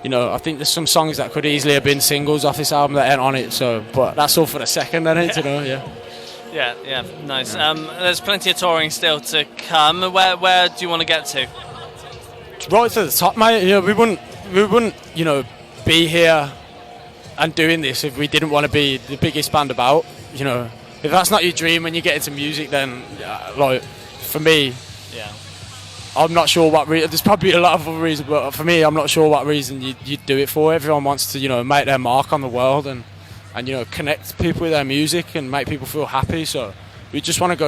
Speaker 10: you know, I think there's some songs that could easily have been singles off this album that ain't on it. So, but that's all for the second, I need to know.
Speaker 5: Yeah, nice. There's plenty of touring still to come. Where do you want to get to?
Speaker 10: Right to the top, mate. You know, we wouldn't, you know, be here and doing this if we didn't want to be the biggest band about. You know, if that's not your dream when you get into music, then like for me, I'm not sure what reason. There's probably a lot of other reasons, but for me, I'm not sure what reason you'd do it for. Everyone wants to, you know, make their mark on the world and you know, connect people with their music and make people feel happy. So we just want to go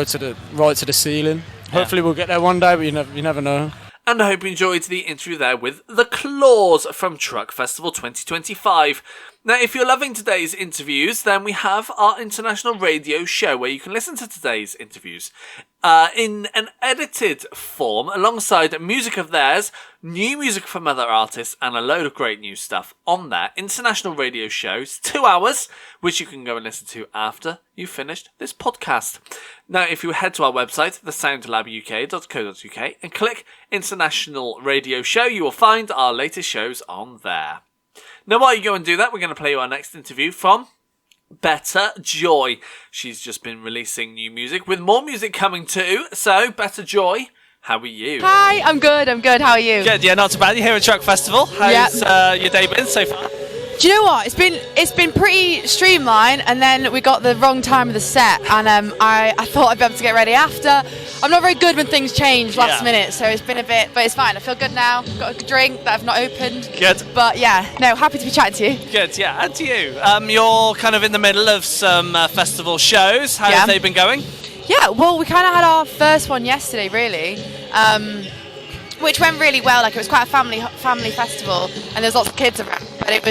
Speaker 10: right to the ceiling. Hopefully we'll get there one day, but you never know.
Speaker 1: And I hope you enjoyed the interview there with The Claws from Truck Festival 2025. Now, if you're loving today's interviews, then we have our international radio show where you can listen to today's interviews in an edited form alongside music of theirs, new music from other artists, and a load of great new stuff on their international radio shows, 2 hours, which you can go and listen to after you've finished this podcast. Now, if you head to our website, thesoundlabuk.co.uk, and click International Radio Show, you will find our latest shows on there. Now, while you go and do that, we're going to play you our next interview from Better Joy. She's just been releasing new music with more music coming too. So, Better Joy, how are you?
Speaker 11: Hi, I'm good. How are you?
Speaker 5: Good, yeah, not too bad. You're here at Truck Festival. How's your day been so far?
Speaker 11: Do you know what? It's been pretty streamlined, and then we got the wrong time of the set, and I thought I'd be able to get ready after. I'm not very good when things change last minute, so it's been a bit, but it's fine. I feel good now. Got a drink that I've not opened.
Speaker 5: Good.
Speaker 11: But yeah, no, happy to be chatting to you.
Speaker 5: Good, yeah. And to you. You're kind of in the middle of some festival shows. How have they been going?
Speaker 11: Yeah, well, we kind of had our first one yesterday, really. Which went really well. Like, it was quite a family festival, and there was lots of kids around. But it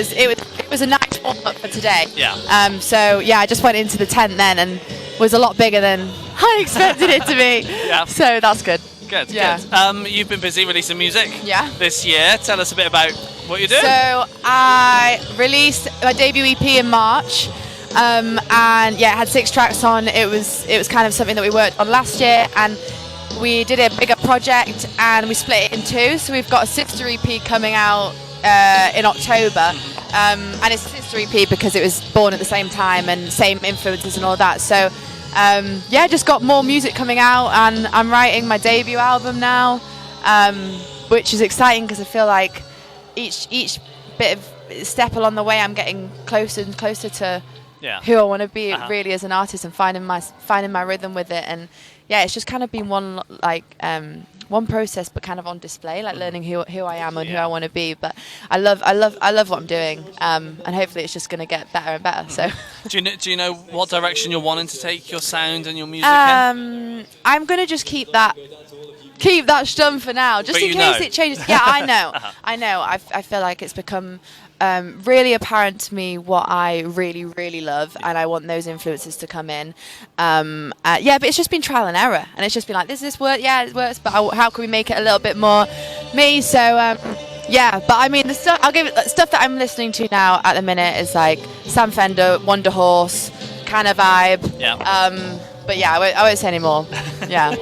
Speaker 11: was a nice warm up for today.
Speaker 5: Yeah.
Speaker 11: So yeah, I just went into the tent then, and was a lot bigger than I expected it to be.
Speaker 5: Yeah.
Speaker 11: So that's good.
Speaker 5: Good.
Speaker 11: Yeah.
Speaker 5: Good. You've been busy releasing music.
Speaker 11: Yeah.
Speaker 5: This year. Tell us a bit about what you're doing.
Speaker 11: So I released my debut EP in March. And yeah, it had 6 tracks on. It was kind of something that we worked on last year, and we did a bigger project and we split it in 2. So we've got a sister EP coming out in October, and it's a sister EP because it was born at the same time and same influences and all that. So yeah, just got more music coming out, and I'm writing my debut album now, which is exciting because I feel like each bit of step along the way I'm getting closer and closer to who I want to be really as an artist, and finding my rhythm with it. And yeah, it's just kind of been one process, but kind of on display, like learning who I am and who I want to be. But I love what I'm doing, and hopefully it's just going to get better and better. So
Speaker 5: do you know what direction you're wanting to take your sound and your music in?
Speaker 11: I'm going to just keep that stum for now, just in case it changes. Yeah, I know. I know. I feel like it's become really apparent to me what I really, really love, and I want those influences to come in. Yeah, but it's just been trial and error, and it's just been like, does this work? Yeah, it works, but how can we make it a little bit more me? So yeah, but I mean, the stuff that I'm listening to now at the minute is like Sam Fender, Wonder Horse kind of vibe.
Speaker 5: Yeah.
Speaker 11: But yeah, I won't say any more. Yeah.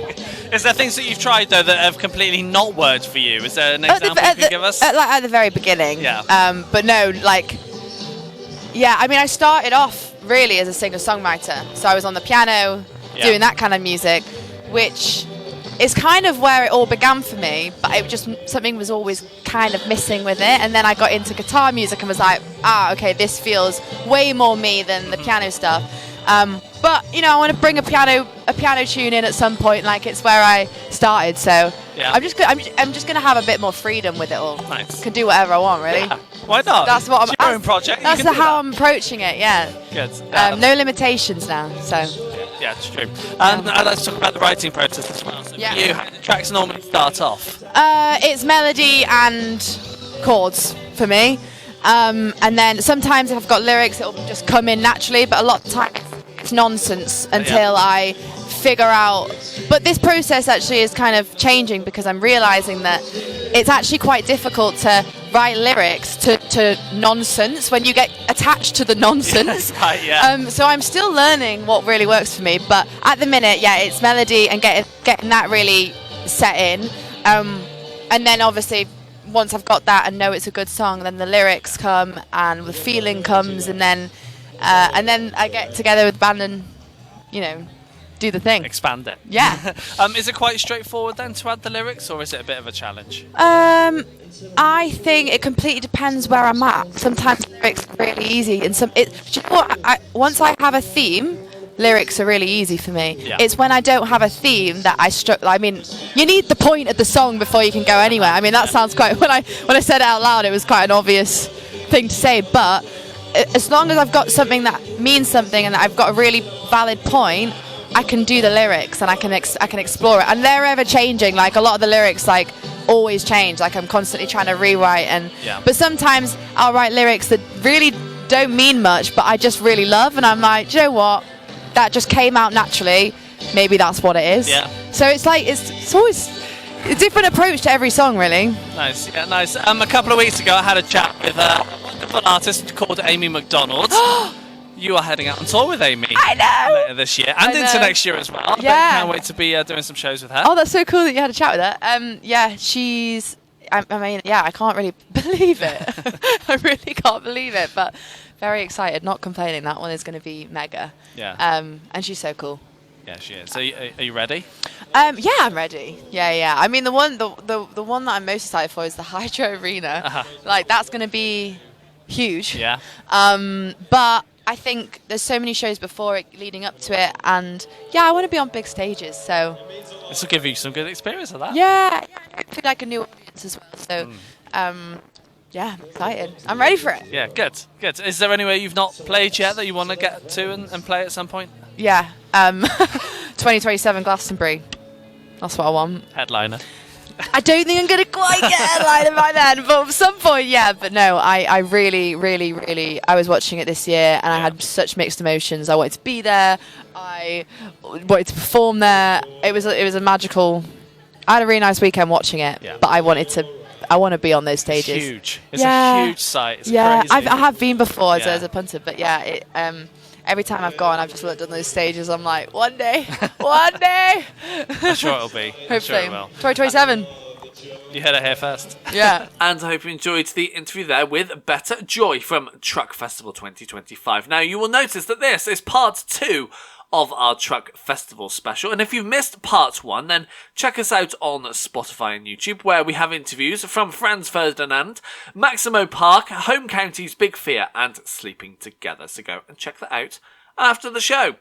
Speaker 5: Is there things that you've tried though that have completely not worked for you? Is there an example you can give us?
Speaker 11: At the very beginning.
Speaker 5: Yeah.
Speaker 11: But no, like, yeah. I mean, I started off really as a singer-songwriter, so I was on the piano doing that kind of music, which is kind of where it all began for me. But it just something was always kind of missing with it, and then I got into guitar music and was like, okay, this feels way more me than the piano stuff. But you know, I want to bring a piano tune in at some point. Like, it's where I started, so I'm just gonna have a bit more freedom with it all.
Speaker 5: Nice.
Speaker 11: Can do whatever I want, really.
Speaker 5: Yeah. Why not?
Speaker 11: That's what
Speaker 5: it's your own project.
Speaker 11: That's how I'm approaching it. Yeah.
Speaker 5: Good.
Speaker 11: No limitations now. So.
Speaker 5: Yeah, it's true. And let's talk about the writing process as well. So how do the tracks normally start off?
Speaker 11: It's melody and chords for me. And then sometimes if I've got lyrics, it'll just come in naturally, but a lot of times it's nonsense until I figure out. But this process actually is kind of changing, because I'm realizing that it's actually quite difficult to write lyrics to nonsense when you get attached to the nonsense. So I'm still learning what really works for me, but at the minute, it's melody and getting that really set in, and then obviously once I've got that and know it's a good song, then the lyrics come and the feeling comes, and then I get together with the band and, you know, do the thing.
Speaker 5: Expand it.
Speaker 11: Yeah.
Speaker 5: Is it quite straightforward then to add the lyrics, or is it a bit of a challenge?
Speaker 11: I think it completely depends where I'm at. Sometimes lyrics are really easy, and once I have a theme, lyrics are really easy for me.
Speaker 5: Yeah.
Speaker 11: It's when I don't have a theme that I struggle. I mean, you need the point of the song before you can go anywhere. I mean, that sounds quite, when I said it out loud, it was quite an obvious thing to say, but as long as I've got something that means something and I've got a really valid point, I can do the lyrics and I can explore it, and they're ever changing. Like a lot of the lyrics, like always change. Like I'm constantly trying to rewrite, but sometimes I'll write lyrics that really don't mean much, but I just really love, and I'm like, do you know what? That just came out naturally. Maybe that's what it is.
Speaker 5: Yeah.
Speaker 11: So it's like it's always a different approach to every song, really.
Speaker 5: Nice, yeah, nice. A couple of weeks ago, I had a chat with a wonderful artist called Amy McDonald. You are heading out on tour with Amy.
Speaker 11: I know.
Speaker 5: Later this year and into next year as well.
Speaker 11: Yeah.
Speaker 5: Can't wait to be doing some shows with her.
Speaker 11: Oh, that's so cool that you had a chat with her. Yeah, she's. I mean, yeah, I can't really believe it. I really can't believe it, but very excited. Not complaining. That one is going to be mega.
Speaker 5: Yeah.
Speaker 11: And she's so cool.
Speaker 5: Yeah, she is. Are you ready?
Speaker 11: Yeah, I'm ready. Yeah. I mean, the one that I'm most excited for is the Hydro Arena. Like that's going to be huge.
Speaker 5: Yeah.
Speaker 11: But I think there's so many shows before it, leading up to it, and yeah, I want to be on big stages. So
Speaker 5: this will give you some good experience of that.
Speaker 11: Yeah, I feel like a new audience as well. So, yeah, I'm excited. I'm ready for it.
Speaker 5: Yeah, good. Is there anywhere you've not played yet that you want to get to and play at some point?
Speaker 11: Yeah, 2027 Glastonbury. That's what I want.
Speaker 5: Headliner.
Speaker 11: I don't think I'm going to quite get a headliner by then, but at some point, yeah. But no, I really, I was watching it this year, and I had such mixed emotions. I wanted to be there. I wanted to perform there. It was a magical. I had a really nice weekend watching it, but I want to be on those stages.
Speaker 5: It's huge. It's a huge site. It's crazy.
Speaker 11: I have been before as a punter, but yeah, every time I've gone, I've just looked on those stages. I'm like, one day.
Speaker 5: I'm sure it'll be.
Speaker 11: Hopefully.
Speaker 5: Sure it will.
Speaker 11: 2027.
Speaker 5: You heard it here first.
Speaker 11: Yeah.
Speaker 1: And I hope you enjoyed the interview there with Better Joy from Truck Festival 2025. Now, you will notice that this is part 2 of our Truck Festival special. And if you've missed part 1, then check us out on Spotify and YouTube, where we have interviews from Franz Ferdinand, Maximo Park, Home County's Big Fear, and Sleeping Together. So go and check that out after the show.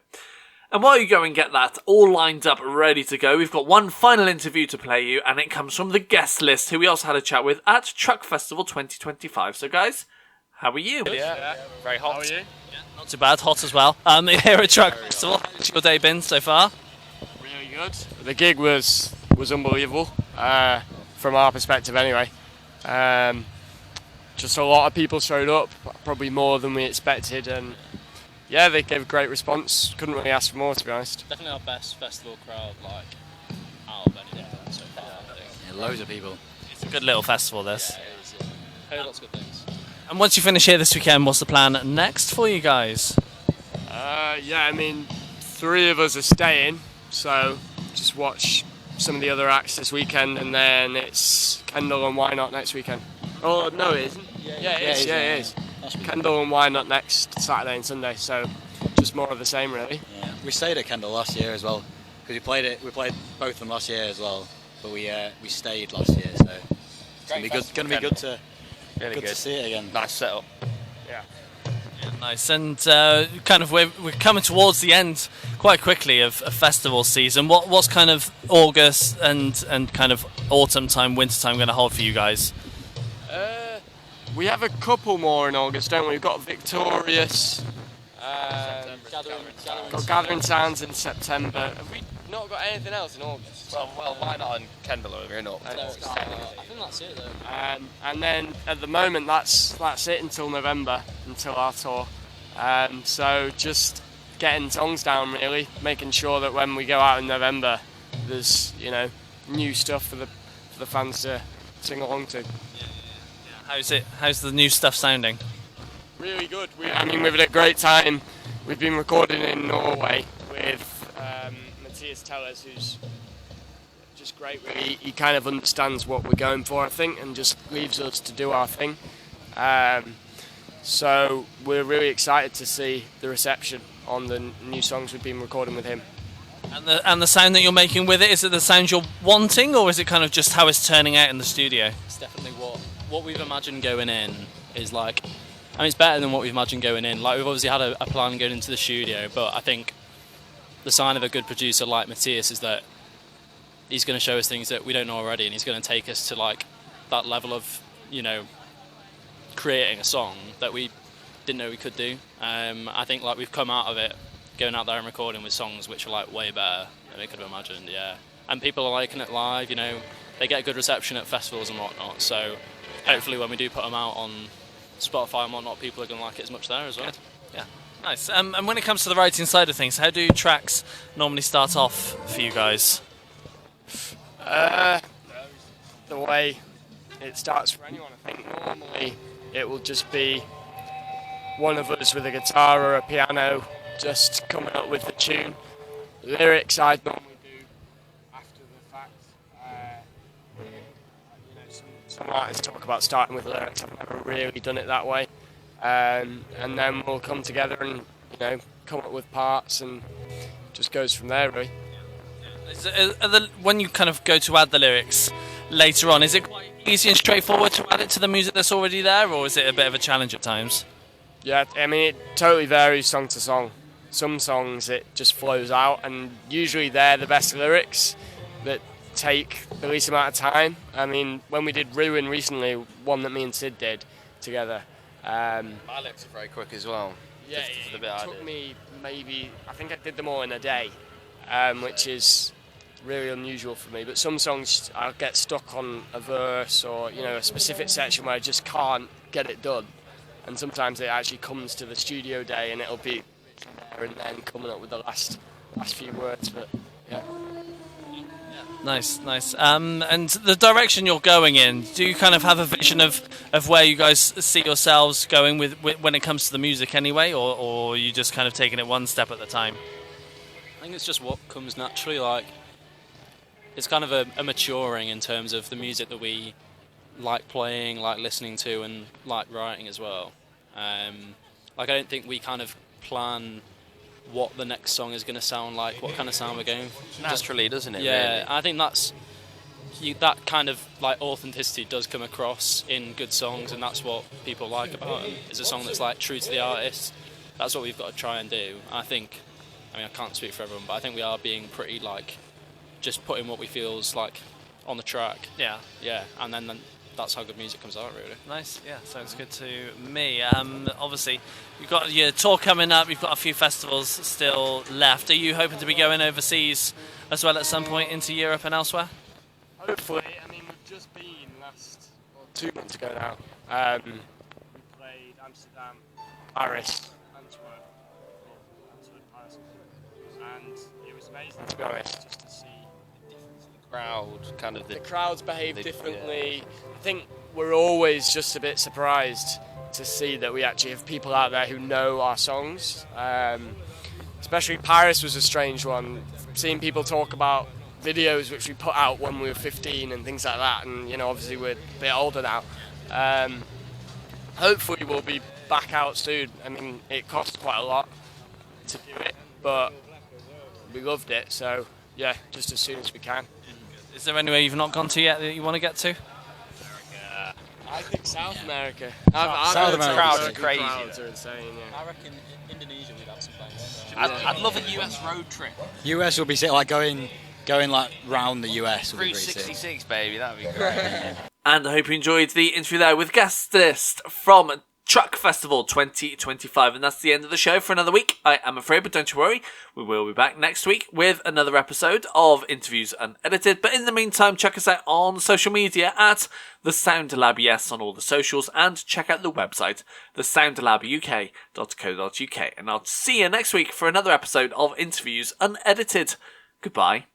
Speaker 1: And while you go and get that all lined up, ready to go, we've got one final interview to play you, and it comes from the guest list, who we also had a chat with at Truck Festival 2025. So guys, how are you?
Speaker 5: Yeah. Very hot. How are you? Not too bad, hot as well. Here at Truck Festival, how's your day been so far?
Speaker 12: Really good. The gig was unbelievable, from our perspective anyway. Just a lot of people showed up, probably more than we expected, and yeah, they gave a great response. Couldn't really ask for more, to be honest.
Speaker 13: Definitely our best festival crowd, like, out of anything so far, I think.
Speaker 14: Yeah, loads of people.
Speaker 5: It's a good little festival, this.
Speaker 13: Yeah, it is, yeah. Heard lots of good things.
Speaker 5: And once you finish here this weekend, what's the plan next for you guys?
Speaker 12: Yeah, I mean, 3 of us are staying, so just watch some of the other acts this weekend, and then it's Kendall and Why Not next weekend. Oh, no, it isn't. Yeah, it is. Kendall and Why Not next Saturday and Sunday, so just more of the same, really.
Speaker 14: Yeah. We stayed at Kendall last year as well, because we played both of them last year as well, but we stayed last year, so it's going to be good to see it again.
Speaker 13: Nice setup.
Speaker 12: Yeah.
Speaker 5: Nice. And kind of we're coming towards the end quite quickly of festival season. What's kind of August and kind of autumn time, winter time going to hold for you guys?
Speaker 12: We have a couple more in August, don't we? We've got Victorious, got Gathering Sounds in September. Have we not got anything else in August?
Speaker 13: Well, Why Not and Kendall over here, not.
Speaker 14: I think that's it though.
Speaker 12: And then at the moment that's it until November, until our tour. So just getting songs down, really, making sure that when we go out in November, there's new stuff for the fans to sing along to.
Speaker 5: How's the new stuff sounding?
Speaker 12: Really good. We've had a great time. We've been recording in Norway with Matthias Tellers, who's just great. Really, he kind of understands what we're going for, I think, and just leaves us to do our thing. So we're really excited to see the reception on the new songs we've been recording with him.
Speaker 5: And the sound that you're making with it, is it the sound you're wanting, or is it kind of just how it's turning out in the studio?
Speaker 13: It's definitely what we've imagined going in is like, it's better than what we've imagined going in. Like, we've obviously had a plan going into the studio, but I think the sign of a good producer like Matthias is that he's going to show us things that we don't know already, and he's going to take us to like that level of, creating a song that we didn't know we could do. I think like we've come out of it going out there and recording with songs which are like way better than we could have imagined. Yeah, and people are liking it live. You know, they get a good reception at festivals and whatnot. So hopefully, when we do put them out on Spotify and whatnot, people are going to like it as much there as well.
Speaker 5: Yeah. Nice. And when it comes to the writing side of things, how do tracks normally start off for you guys?
Speaker 12: The way it starts for anyone, I think normally it will just be one of us with a guitar or a piano just coming up with the tune. Lyrics I'd normally do after the fact. Some artists talk about starting with lyrics. I've never really done it that way. And then we'll come together and come up with parts, and just goes from there really.
Speaker 5: When you kind of go to add the lyrics later on, is it quite easy and straightforward to add it to the music that's already there, or is it a bit of a challenge at times?
Speaker 12: Yeah, I mean, it totally varies song to song. Some songs it just flows out, and usually they're the best lyrics that take the least amount of time. I mean, when we did Ruin recently, one that me and Sid did together.
Speaker 2: My lyrics are very quick as well.
Speaker 12: Yeah, it took me maybe, I think I did them all in a day, which is really unusual for me. But some songs I'll get stuck on a verse or a specific section where I just can't get it done. And sometimes it actually comes to the studio day and it'll be there and then coming up with the last few words. But yeah.
Speaker 5: Nice. And the direction you're going in, do you kind of have a vision of where you guys see yourselves going with when it comes to the music anyway, or are you just kind of taking it one step at a time?
Speaker 13: I think it's just what comes naturally. Like, it's kind of a maturing in terms of the music that we like playing, like listening to, and like writing as well. Like, I don't think we kind of plan what the next song is going to sound like, what kind of sound we're going for.
Speaker 2: Naturally, doesn't it?
Speaker 13: Yeah,
Speaker 2: really?
Speaker 13: I think that kind of like authenticity does come across in good songs, and that's what people like about them. It's a song that's like true to the artist. That's what we've got to try and do. I can't speak for everyone, but I think we are being pretty like just putting what we feel is like on the track.
Speaker 5: Yeah,
Speaker 13: and then that's how good music comes out, really.
Speaker 5: Nice, yeah, sounds good to me. Obviously, you've got your tour coming up, you've got a few festivals still left. Are you hoping to be going overseas as well at some point into Europe and elsewhere?
Speaker 12: Hopefully. I mean, we've just been 2 months ago now. We played Amsterdam, Paris, Antwerp, Paris, and it was amazing, to be honest, just to see the difference in the
Speaker 2: crowd,
Speaker 12: the crowds behave differently. Yeah. I think we're always just a bit surprised to see that we actually have people out there who know our songs. Especially Paris was a strange one. Seeing people talk about videos which we put out when we were 15 and things like that, and obviously we're a bit older now. Hopefully we'll be back out soon. I mean, it costs quite a lot to do it, but we loved it, so yeah, just as soon as we can.
Speaker 5: Is there anywhere you've not gone to yet that you want to get to?
Speaker 12: I think South America.
Speaker 2: South America. Crowds are crazy.
Speaker 12: Crowds are insane, yeah.
Speaker 9: I reckon Indonesia we'd have some fun.
Speaker 5: I'd love a US road trip.
Speaker 14: US will be sick, like going like round the US.
Speaker 2: Route 66, baby, that'd be great.
Speaker 1: And I hope you enjoyed the interview there with guestist from Truck Festival 2025, and that's the end of the show for another week, I am afraid, but don't you worry, we will be back next week with another episode of Interviews Unedited. But in the meantime, check us out on social media at The Sound Lab, yes, on all the socials, and check out the website, thesoundlabuk.co.uk, and I'll see you next week for another episode of Interviews Unedited. Goodbye.